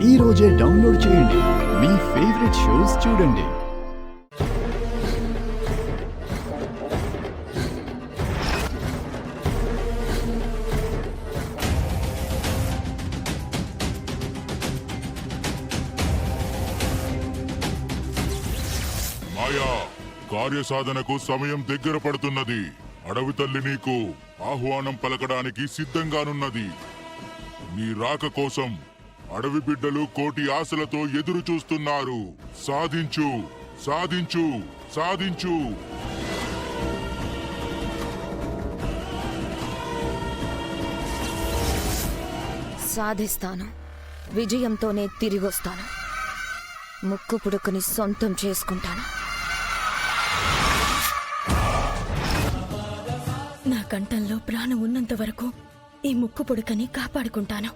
ఈ రోజే డౌన్లోడ్ చేయండి. మీ ఫేవరెట్ షోస్ చూడండి. మాయా, కార్యసాధనకు సమయం దగ్గర పడుతున్నది. అడవి తల్లి నీకు ఆహ్వానం పలకడానికి సిద్ధంగానున్నది. నీ రాక కోసం అడవి బిడ్డలు కోటి ఆశలతో ఎదురు చూస్తున్నారు. సాధించు, సాధించు, సాధించు. సాధిస్తాను. విజయంతోనే తిరిగొస్తాను. ముక్కు పుడుకుని సొంతం చేసుకుంటాను. నా కంఠంలో ప్రాణం ఉన్నంత వరకు ఈ ముక్కు పుడకని కాపాడుకుంటాను.